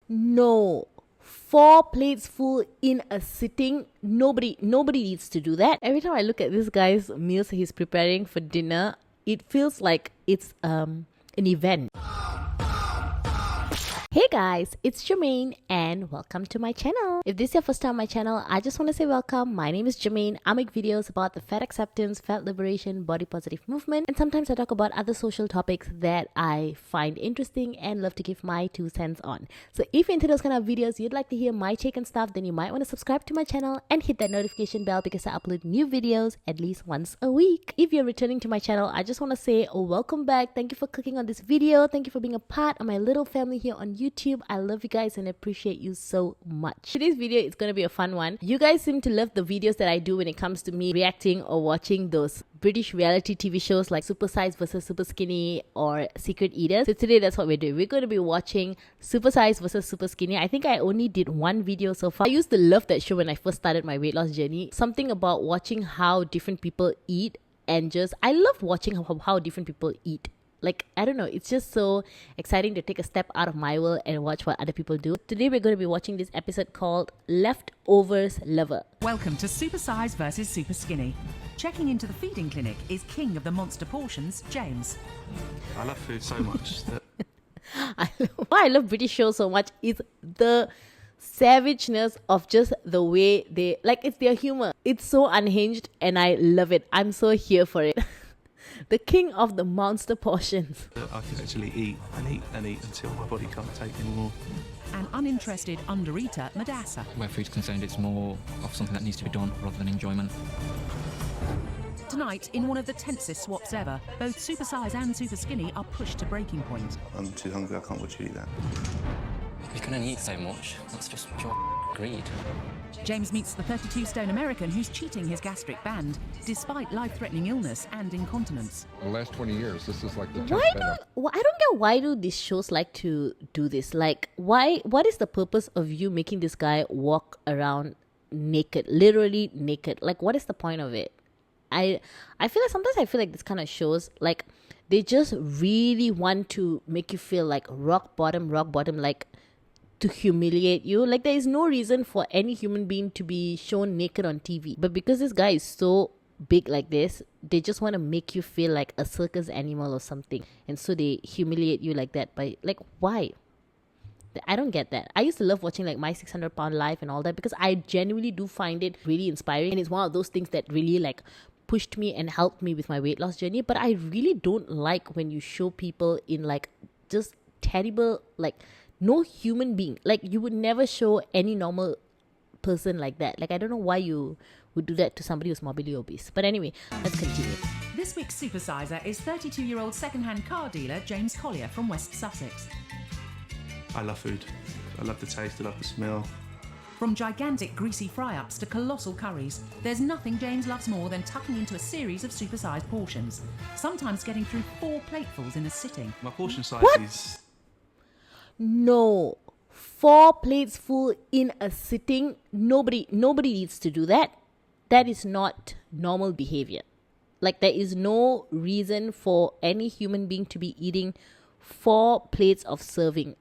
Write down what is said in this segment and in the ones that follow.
No. 4 plates full in a sitting. Nobody needs to do that. Every time I look at this guy's meals he's preparing for dinner, it feels like it's an event. Hey guys, it's Germaine and welcome to my channel. If this is your first time on my channel, I just want to say welcome. My name is Germaine. I make videos about the fat acceptance, fat liberation, body positive movement, and sometimes I talk about other social topics that I find interesting and love to give my 2 cents on. So if you're into those kind of videos, you'd like to hear my take and stuff, then you might want to subscribe to my channel and hit that notification bell because I upload new videos at least once a week. If you're returning to my channel, I just want to say welcome back. Thank you for clicking on this video. Thank you for being a part of my little family here on YouTube. I love you guys and appreciate you so much. Today's video is going to be a fun one. You guys seem to love the videos that I do when it comes to me reacting or watching those British reality TV shows like SuperSize versus SuperSkinny or Secret Eaters. So today that's what we're doing. We're going to be watching SuperSize versus SuperSkinny. I think I only did one video so far. I used to love that show when I first started my weight loss journey. Something about watching how different people eat and just I love watching how different people eat. Like, I don't know, it's just so exciting to take a step out of my world and watch what other people do. Today we're going to be watching this episode called Leftovers Lover. Welcome to SuperSize versus SuperSkinny. Checking into the feeding clinic is king of the monster portions, James. I love food so much that... Why I love British shows so much is the savageness of just the way they, like, it's their humor. It's so unhinged and I love it. I'm so here for it. The king of the monster portions. I can actually eat and eat and eat until my body can't take anymore. An uninterested undereater, Madassa. Where food's concerned, it's more of something that needs to be done rather than enjoyment. Tonight, in one of the tensest swaps ever, both SuperSize and SuperSkinny are pushed to breaking point. I'm too hungry, I can't watch you eat that. You can only eat so much. That's just pure greed. James meets the 32-stone American who's cheating his gastric band, despite life-threatening illness and incontinence. The last 20 years, this is like the I don't get why do these shows like to do this? Like, what is the purpose of you making this guy walk around naked, literally naked? Like, what is the point of it? I feel like sometimes I feel like this kind of shows, like, they just really want to make you feel like rock bottom, like, to humiliate you. Like, there is no reason for any human being to be shown naked on TV. But because this guy is so big like this, they just want to make you feel like a circus animal or something. And so they humiliate you like that. But, like, why? I don't get that. I used to love watching like My 600 Pound Life and all that because I genuinely do find it really inspiring. And it's one of those things that really like pushed me and helped me with my weight loss journey. But I really don't like when you show people in like just terrible, like, no human being. Like, you would never show any normal person like that. Like, I don't know why you would do that to somebody who's morbidly obese. But anyway, let's continue. This week's supersizer is 32-year-old second-hand car dealer James Collier from West Sussex. I love food. I love the taste, I love the smell. From gigantic greasy fry-ups to colossal curries, there's nothing James loves more than tucking into a series of supersized portions, sometimes getting through 4 platefuls in a sitting. My portion size is... No. 4 plates full in a sitting. Nobody needs to do that. That is not normal behavior. Like, there is no reason for any human being to be eating 4 plates of serving.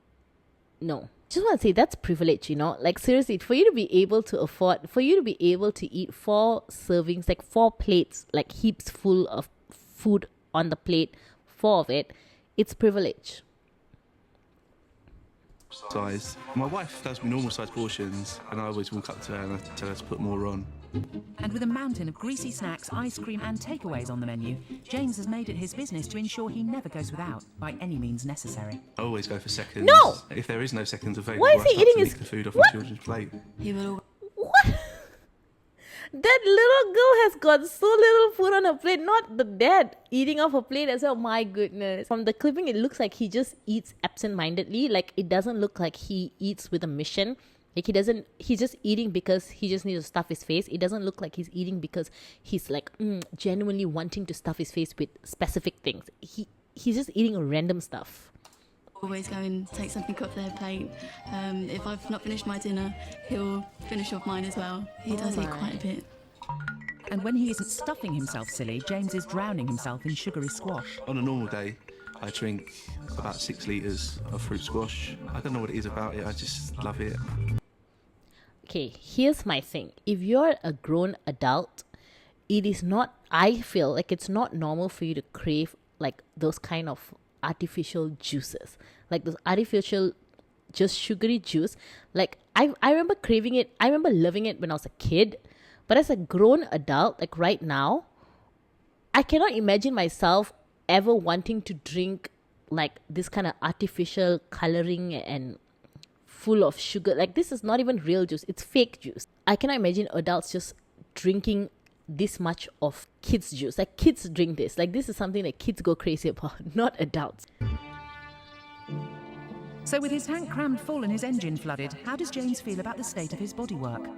No. Just want to say that's privilege, you know? Like, seriously, for you to be able to afford, for you to be able to eat 4 servings, like 4 plates, like heaps full of food on the plate, 4 of it, it's privilege. Size. My wife does me normal size portions and I always walk up to her and I tell her to put more on. And with a mountain of greasy snacks, ice cream and takeaways on the menu, James has made it his business to ensure he never goes without, by any means necessary. I always go for seconds. No! If there is no seconds available, Why is he I start eating to his... eat the food off What? my children's plate. What? That little girl has got so little food on her plate. Not the dad eating off her plate as well. My goodness. From the clipping, it looks like he just eats absent-mindedly. Like, it doesn't look like he eats with a mission. Like, he's just eating because he just needs to stuff his face. It doesn't look like he's eating because he's like genuinely wanting to stuff his face with specific things. He's just eating random stuff. Always go and take something off their plate. If I've not finished my dinner, he'll finish off mine as well. He does eat quite a bit. And when he isn't stuffing himself silly, James is drowning himself in sugary squash. On a normal day, I drink about 6 litres of fruit squash. I don't know what it is about it, I just love it. Okay, here's my thing. If you're a grown adult, it is not, I feel like it's not normal for you to crave like those kind of artificial juices, like those artificial just sugary juice. Like I remember craving it, I remember loving it when I was a kid, but as a grown adult, like right now, I cannot imagine myself ever wanting to drink like this kind of artificial coloring and full of sugar. Like this is not even real juice, it's fake juice. I cannot imagine adults just drinking this much of kids juice. Like kids drink this, like this is something that kids go crazy about, not adults. So with his tank crammed full and his engine flooded, how does James feel about the state of his bodywork?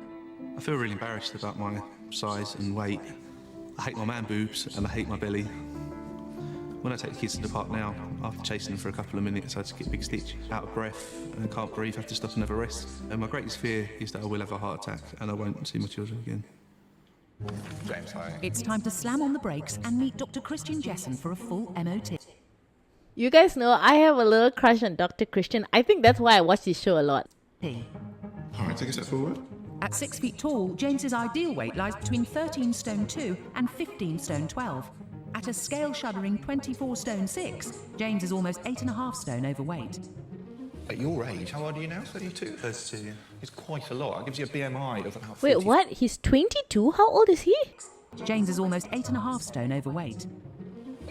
I feel really embarrassed about my size and weight. I hate my man boobs and I hate my belly. When I take the kids to the park now, after chasing them for a couple of minutes, I just get a big stitch, out of breath and can't breathe, have to stop and have a rest. And my greatest fear is that I will have a heart attack and I won't see my children again. James, hi. It's time to slam on the brakes and meet Dr. Christian Jessen for a full MOT. You guys know I have a little crush on Dr. Christian. I think that's why I watch this show a lot. All right, take a step forward. At 6 feet tall, James's ideal weight lies between 13 stone 2 and 15 stone 12. At a scale-shuddering 24 stone 6, James is almost 8.5 stone overweight. At your age, how old are you now? 32? 32, yeah. It's quite a lot. It gives you a BMI of about 40. Wait, what? He's 22? How old is he? James is almost 8.5 stone overweight.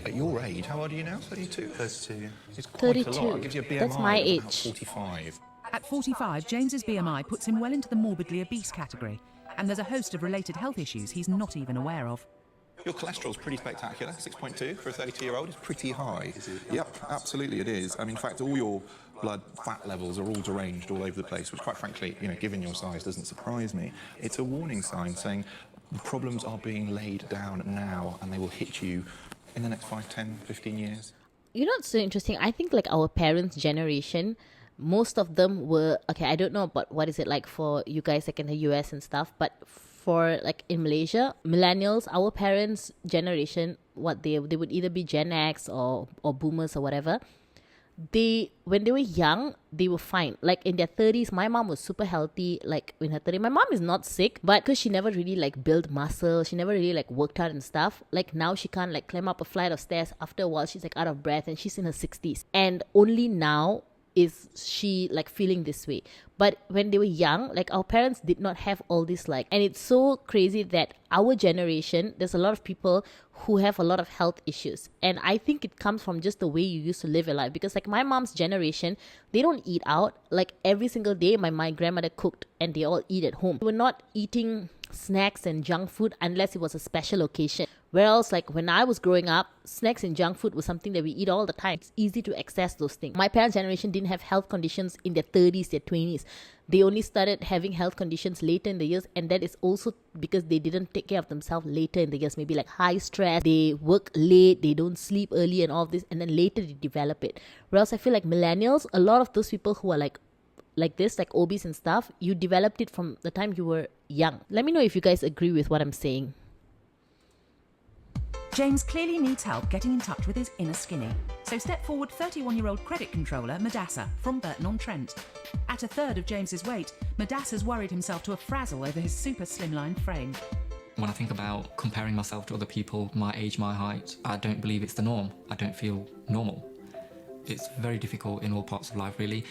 At your age, how old are you now? 32? 32, yeah. It's quite a 32. lot. It gives you a BMI That's my of about age. 45. At 45, James's BMI puts him well into the morbidly obese category, and there's a host of related health issues he's not even aware of. Your cholesterol's pretty spectacular. 6.2 for a 32-year-old is pretty high. Is it? Yep, absolutely it is. I mean, in fact, all your blood fat levels are all deranged all over the place, which quite frankly, you know, given your size, doesn't surprise me. It's a warning sign saying the problems are being laid down now and they will hit you in the next 5, 10, 15 years. You know what's so interesting? I think like our parents' generation, most of them were, okay, I don't know about what is it like for you guys like in the US and stuff, but for like in Malaysia, millennials, our parents' generation, what they would either be Gen X or boomers or whatever. When they were young, they were fine. Like in their 30s, my mom was super healthy. Like in her 30s, my mom is not sick, but because she never really like built muscle, she never really like worked out and stuff. Like now she can't like climb up a flight of stairs. After a while, she's like out of breath and she's in her 60s. And only now is she like feeling this way. But when they were young, like our parents did not have all this like, and it's so crazy that our generation, there's a lot of people who have a lot of health issues. And I think it comes from just the way you used to live your life. Because like my mom's generation, they don't eat out. Like every single day, my grandmother cooked and they all eat at home. They were not eating snacks and junk food unless it was a special occasion. Whereas like when I was growing up, snacks and junk food was something that we eat all the time. It's easy to access those things. My parents' generation didn't have health conditions in their 30s, their 20s. They only started having health conditions later in the years, and that is also because they didn't take care of themselves later in the years. Maybe like high stress, they work late, they don't sleep early and all of this, and then later they develop it. Whereas I feel like millennials, a lot of those people who are like this, like obese and stuff, you developed it from the time you were young. Let me know if you guys agree with what I'm saying. James clearly needs help getting in touch with his inner skinny. So step forward 31-year-old credit controller Madassa from Burton-on-Trent. At a third of James's weight, Madassa's worried himself to a frazzle over his super slimline frame. When I think about comparing myself to other people, my age, my height, I don't believe it's the norm. I don't feel normal. It's very difficult in all parts of life, really.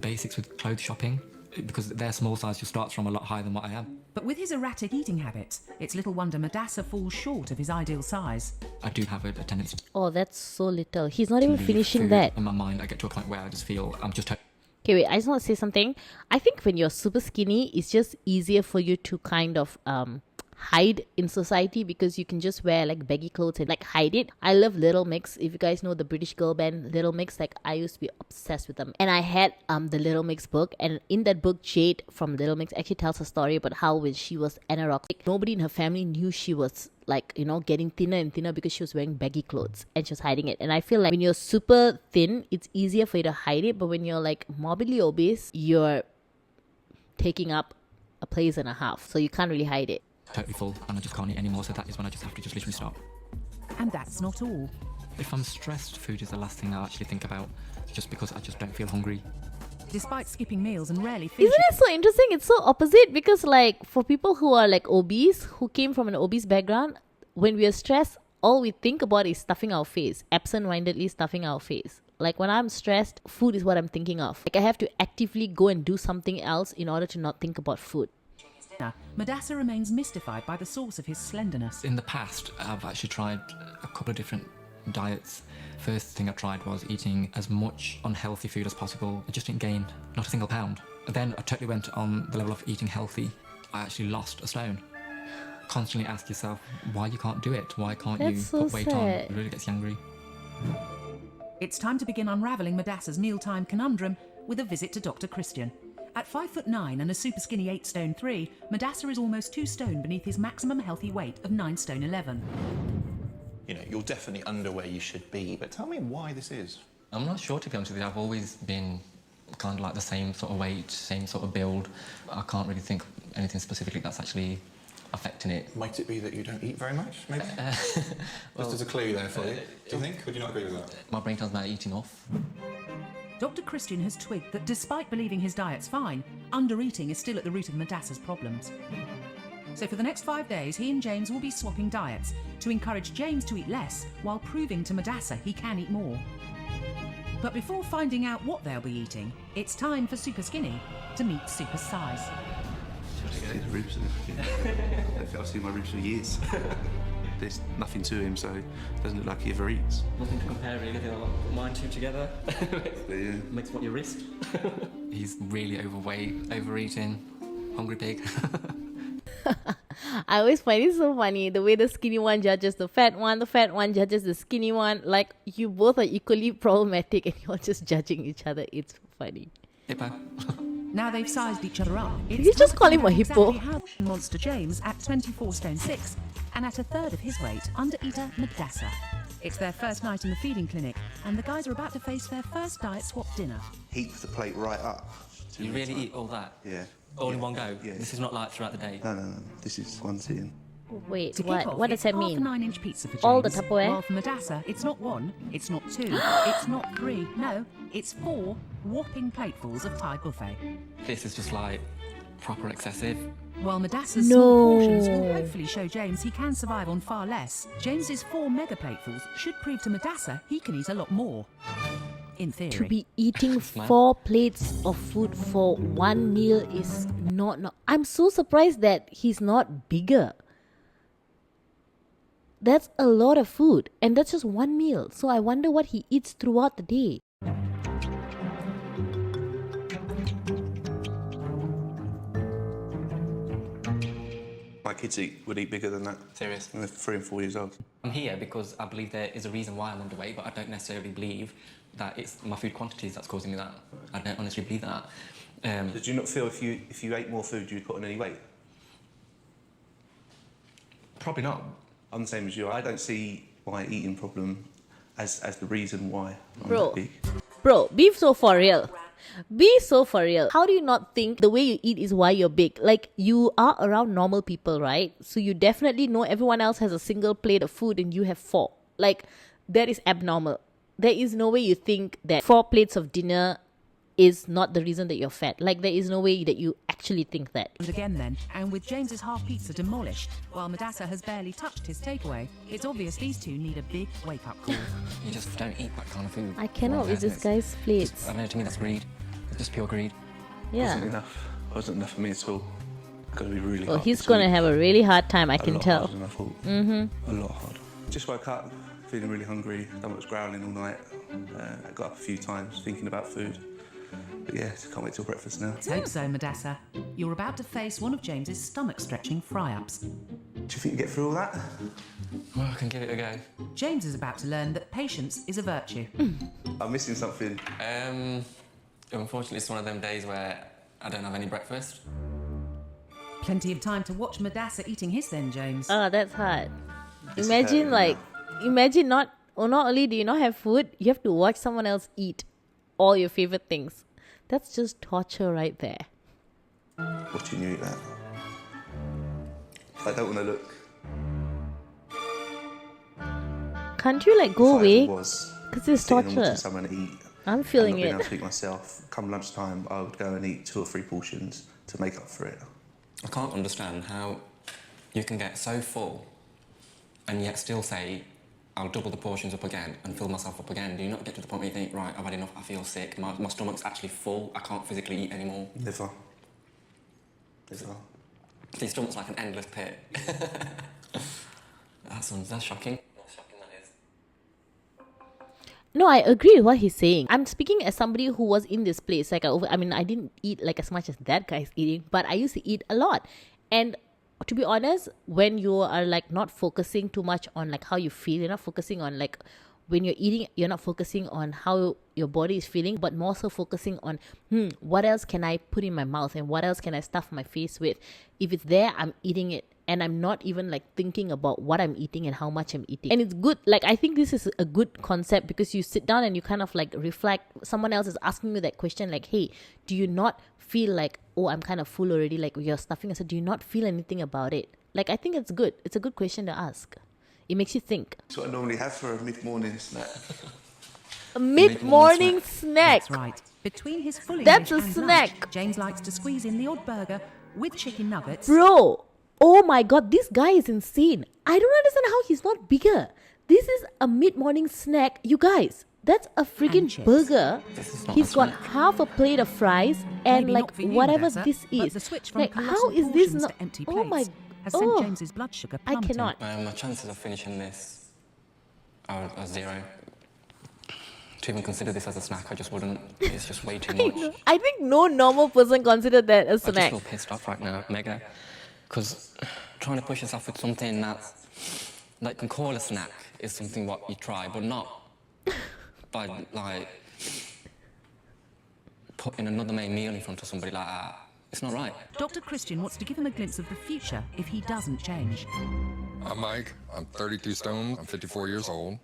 Basics with clothes shopping, because their small size just starts from a lot higher than what I am. But with his erratic eating habits, it's little wonder Madassa falls short of his ideal size. I do have a tendency to Oh, that's so little. He's not even leave finishing food that. in my mind. I get to a point where I just feel I'm just... Okay, wait, I just want to say something. I think when you're super skinny, it's just easier for you to kind of hide in society because you can just wear like baggy clothes and like hide it. I love Little Mix. If you guys know the British girl band Little Mix, like I used to be obsessed with them. And I had the Little Mix book, and in that book, Jade from Little Mix actually tells a story about how when she was anorexic, nobody in her family knew she was like, you know, getting thinner and thinner because she was wearing baggy clothes and she was hiding it. And I feel like when you're super thin, it's easier for you to hide it, but when you're like morbidly obese, you're taking up a place and a half, so you can't really hide it. totally full and I just can't eat anymore, so that is when I just have to just literally stop. And that's not all. If I'm stressed, food is the last thing I actually think about, just because I just don't feel hungry. Despite skipping meals and rarely finishing... Isn't it so interesting? It's so opposite because like for people who are like obese, who came from an obese background, when we are stressed, all we think about is stuffing our face, absent-mindedly stuffing our face. Like when I'm stressed, food is what I'm thinking of. Like I have to actively go and do something else in order to not think about food. Madassa remains mystified by the source of his slenderness. In the past, I've actually tried a couple of different diets. First thing I tried was eating as much unhealthy food as possible. I just didn't gain not a single pound. Then I totally went on the level of eating healthy. I actually lost a stone. Constantly ask yourself why you can't do it. Why can't you That's so put weight on? sad. It really gets you angry. It's time to begin unravelling Madassa's mealtime conundrum with a visit to Dr. Christian. At 5'9" and a super skinny 8 stone 3, Madassa is almost 2 stone beneath his maximum healthy weight of 9 stone 11. You know, you're definitely under where you should be, but tell me why this is. I'm not sure, to be honest with you. I've always been kind of like the same sort of weight, same sort of build. I can't really think of anything specifically that's actually affecting it. Might it be that you don't eat very much, maybe? Just as a clue there for you. Do you think? Would you not agree with that? My brain tells me I eat enough. Dr. Christian has twigged that despite believing his diet's fine, undereating is still at the root of Madassa's problems. So for the next 5 days, he and James will be swapping diets to encourage James to eat less while proving to Madassa he can eat more. But before finding out what they'll be eating, it's time for SuperSkinny to meet SuperSize. His ribs and everything. I don't think I've seen my ribs for years. There's nothing to him, so it doesn't look like he ever eats. Nothing to compare really, they'll put mine two together. Yeah. Makes what your wrist. He's really overweight, overeating, hungry pig. I always find it so funny the way the skinny one judges the fat one judges the skinny one. Like you both are equally problematic and you're just judging each other. It's funny. Hippo. Now they've sized each other up. Did you just call him a hippo? Exactly how Monster James at 24 stone 6 and at a third of his weight, under-eater Madassa. It's their first night in the feeding clinic and the guys are about to face their first diet swap dinner. Heap the plate right up. You really eat all that? Yeah. All in one go? Yeah. This is not like throughout the day? No. This is one sitting. Wait, To kick what? off, What does it's that half mean? a 9-inch pizza for James. All the Tupperware? While for Madassa, it's not 1, it's not 2, it's not 3, no, it's 4 whopping platefuls of Thai buffet. This is just like proper excessive. While Madassa's No. small portions will hopefully show James he can survive on far less, James's 4 mega platefuls should prove to Madassa he can eat a lot more. In theory. To be eating 4 plates of food for one meal is not. I'm so surprised that he's not bigger. That's a lot of food, and that's just one meal. So I wonder what he eats throughout the day. My kids would eat bigger than that. Serious? And they're 3 and 4 years old. I'm here because I believe there is a reason why I'm underweight, but I don't necessarily believe that it's my food quantities that's causing me that. I don't honestly believe that. Did you not feel if you ate more food, you'd put on any weight? Probably not. I'm the same as you. I don't see my eating problem as the reason why I'm Bro. that big. Bro, be so for real. Be so for real. How do you not think the way you eat is why you're big? Like, you are around normal people, right? So you definitely know everyone else has a single plate of food and you have 4. Like, that is abnormal. There is no way you think that 4 plates of dinner is not the reason that you're fat. Like, there is no way that you actually think that. And again then, and with James's half pizza demolished, while Madassa has barely touched his takeaway, it's obvious these two need a big wake-up call. You just don't eat that kind of food. I cannot with this guy's plates. I mean, to me that's greed. It's just pure greed. Wasn't Yeah. enough. Wasn't enough for me at all. Got to be really Well, hard. he's this gonna week. have a really hard time, I A can lot tell. harder than I thought. Mm-hmm. A lot harder. Just woke up, feeling really hungry. Stomach was growling all night. I got up a few times thinking about food. But yeah, can't wait till breakfast now. Let's hope so, Madassa. You're about to face one of James's stomach-stretching fry-ups. Do you think you get through all that? Well, I can give it a go. James is about to learn that patience is a virtue. I'm missing something. Unfortunately, it's one of them days where I don't have any breakfast. Plenty of time to watch Madassa eating his then, James. Oh, that's hard. This is Imagine hurting now. not only do you not have food, you have to watch someone else eat all your favorite things. That's just torture right there. Watching you eat that. I don't want to look. Can't you like go away? Because it's torture. Somewhere to eat. I'm feeling and not being it. able to eat myself. Come lunchtime, I would go and eat 2 or 3 portions to make up for it. I can't understand how you can get so full and yet still say, I'll double the portions up again and fill myself up again. Do you not get to the point where you think, right, I've had enough, I feel sick, my stomach's actually full, I can't physically eat anymore? Never. Your stomach's like an endless pit. That's shocking. No, I agree with what he's saying. I'm speaking as somebody who was in this place. Like, I mean, I didn't eat like as much as that guy's eating, but I used to eat a lot. And to be honest, when you are like not focusing too much on like how you feel, you're not focusing on like when you're eating, you're not focusing on how your body is feeling, but more so focusing on, what else can I put in my mouth and what else can I stuff my face with? If it's there, I'm eating it. And I'm not even like thinking about what I'm eating and how much I'm eating. And it's good. Like, I think this is a good concept because you sit down and you kind of like reflect. Someone else is asking you that question like, hey, do you not feel like, oh, I'm kind of full already? Like you're stuffing. I said, do you not feel anything about it? Like, I think it's good. It's a good question to ask. It makes you think. That's what I normally have for a mid-morning snack. A mid-morning snack. That's right. Between his full That's English a and snack. lunch, James likes to squeeze in the odd burger with chicken nuggets. Bro, oh my god, this guy is insane. I don't understand how he's not bigger. This is a mid-morning snack. You guys, that's a freaking chips. burger. not He's a got snack. half a plate of fries and Maybe like not for you, whatever Vanessa, this but is. the switch from Like, colossal how is this portions not? to empty Oh my, plates has sent oh, James's blood sugar I plummeting. cannot. My chances of finishing this are 0. To even consider this as a snack, I just wouldn't. It's just way too much. I think no normal person considered that a I just snack. feel pissed off right now, Mega, because trying to push yourself with something that you can call a snack is something what you try, but not by like putting another main meal in front of somebody like that. It's not right. Dr. Christian wants to give him a glimpse of the future if he doesn't change. I'm Mike. I'm 32 stone. I'm 54 years old.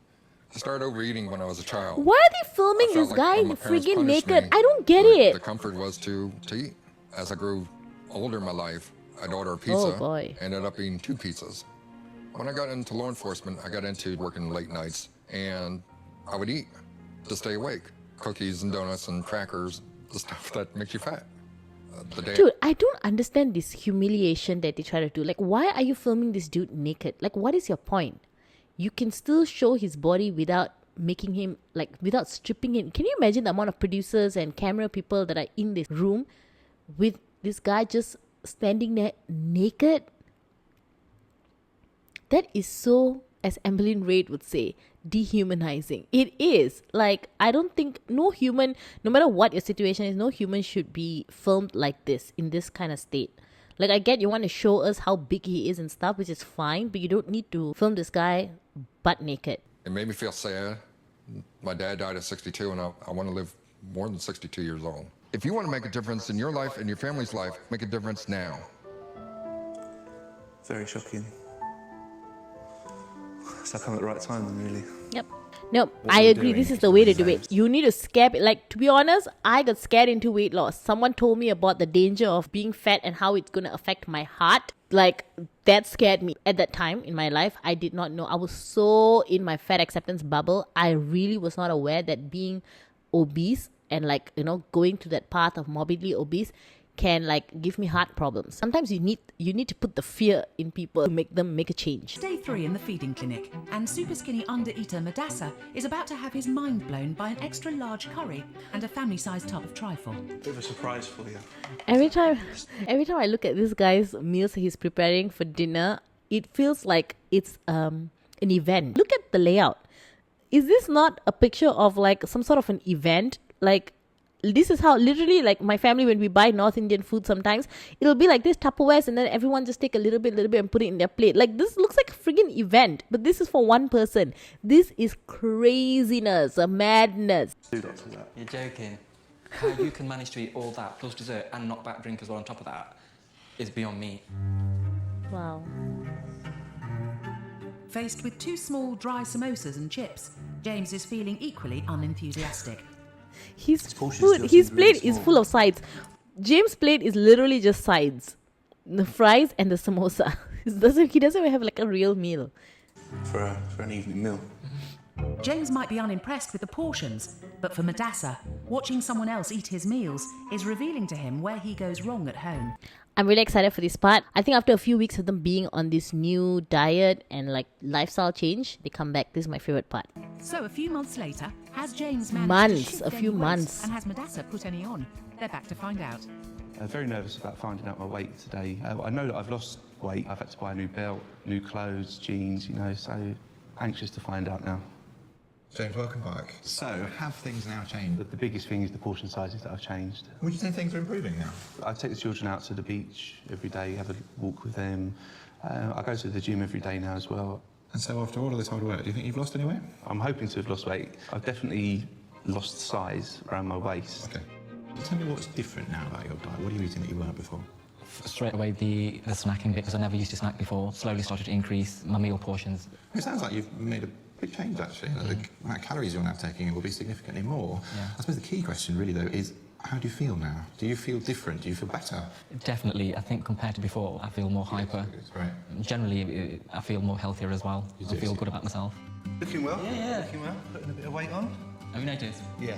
I started overeating when I was a child. Why are they filming I this felt guy when my parents friggin' punished naked? me, I don't get like, it. The comfort was to eat. As I grew older in my life, I'd order a pizza. Oh, boy. Ended up eating 2 pizzas. When I got into law enforcement, I got into working late nights, and I would eat to stay awake. Cookies and donuts and crackers, the stuff that makes you fat. Dude, I don't understand this humiliation that they try to do. Like, why are you filming this dude naked? Like, what is your point? You can still show his body without making him, like, without stripping him. Can you imagine the amount of producers and camera people that are in this room with this guy just standing there naked? That is so, as Emmeline Reid would say, dehumanizing. It is. Like, I don't think no human, no matter what your situation is, no human should be filmed like this, in this kind of state. Like, I get you want to show us how big he is and stuff, which is fine, but you don't need to film this guy butt naked. It made me feel sad. My dad died at 62, and I want to live more than 62 years old. If you want to make a difference in your life and your family's life, make a difference now. Very shocking. So I come at the right time then, really. Yep. No, I agree. This is the way to do it. You need to scare it. Like, to be honest, I got scared into weight loss. Someone told me about the danger of being fat and how it's going to affect my heart. Like, that scared me. At that time in my life, I did not know. I was so in my fat acceptance bubble. I really was not aware that being obese and, like, you know, going to that path of morbidly obese can, like, give me heart problems. Sometimes you need to put the fear in people to make them make a change. Day 3 in the feeding clinic, and super skinny under-eater Madassa is about to have his mind blown by an extra large curry and a family-sized tub of trifle. Bit of a surprise for you. Every time I look at this guy's meals he's preparing for dinner, it feels like it's an event. Look at the layout. Is this not a picture of like some sort of an event? Like, this is how literally, like, my family, when we buy North Indian food, sometimes it'll be like this Tupperwares and then everyone just take a little bit and put it in their plate. Like, this looks like a friggin' event, but this is for one person. This is craziness, a madness. Do lots of that. You're joking. How you can manage to eat all that plus dessert and knock back drink as well on top of that is beyond me. Wow. Faced with 2 small dry samosas and chips, James is feeling equally unenthusiastic. His portion food, still his seems really plate is small. full of sides. James' plate is literally just sides. The fries and the samosa. He doesn't even have like a real meal. For an evening meal. James might be unimpressed with the portions, but for Madassa, watching someone else eat his meals is revealing to him where he goes wrong at home. I'm really excited for this part. I think after a few weeks of them being on this new diet and like lifestyle change, they come back. This is my favorite part. So a few months later, has James managed to shift A few any weight, months. and has Madassa put any on? They're back to find out. Very nervous about finding out my weight today. I know that I've lost weight. I've had to buy a new belt, new clothes, jeans, you know, so anxious to find out now. James, welcome back. So, have things now changed? The biggest thing is the portion sizes that I've changed. Would you say things are improving now? I take the children out to the beach every day, have a walk with them. I go to the gym every day now as well. And so after all of this hard work, do you think you've lost any weight? I'm hoping to have lost weight. I've definitely lost size around my waist. Okay. Tell me what's different now about your diet. What are you eating that you weren't before? Straight away, the snacking bit, because I never used to snack before, slowly started to increase my meal portions. It sounds like you've made a big change, actually. The amount of calories you're now taking will be significantly more. Yeah. I suppose the key question, really, though, is how do you feel now? Do you feel different? Do you feel better? Definitely, I think compared to before, I feel more hyper. Right. Generally, I feel more healthier as well. You I do. feel good about myself. Looking well? Yeah. Looking well? Putting a bit of weight on? Have you noticed? Yeah,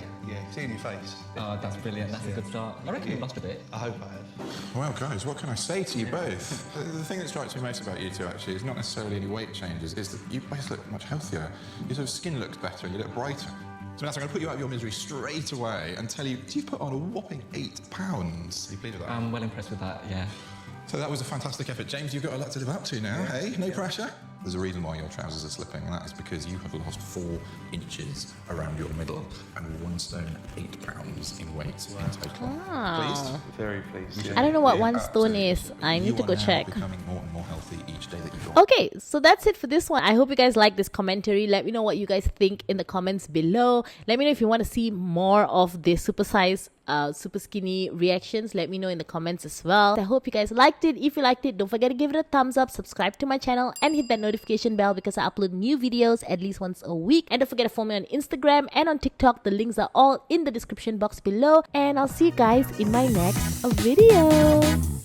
seeing your face. Oh, that's brilliant. That's a good start. I reckon you've lost a bit. I hope I have. Well, guys, what can I say to you both? The thing that strikes me most about you two, actually, is not necessarily any weight changes, is that you both look much healthier. Your sort of skin looks better and you look brighter. So that's I'm going to put you out of your misery straight away and tell you, you've put on a whopping 8 pounds. Are you pleased with that? I'm well impressed with that, yeah. So that was a fantastic effort. James, you've got a lot to live up to now, hey? No pressure? There's a reason why your trousers are slipping, and that is because you have lost 4 inches around your middle and 1 stone, 8 pounds in weight in total. Pleased? Very pleased. Yeah. I don't know what Yeah, 1 stone absolutely. is. I need You to are go now check. becoming more and more healthy each day that you go. Okay, so that's it for this one. I hope you guys like this commentary. Let me know what you guys think in the comments below. Let me know if you want to see more of the SuperSize, SuperSkinny reactions. Let me know in the comments as well. I hope you guys liked it. If you liked it, don't forget to give it a thumbs up, subscribe to my channel, and hit that notification bell because I upload new videos at least once a week. And don't forget to follow me on Instagram and on TikTok. The links are all in the description box below. And I'll see you guys in my next video.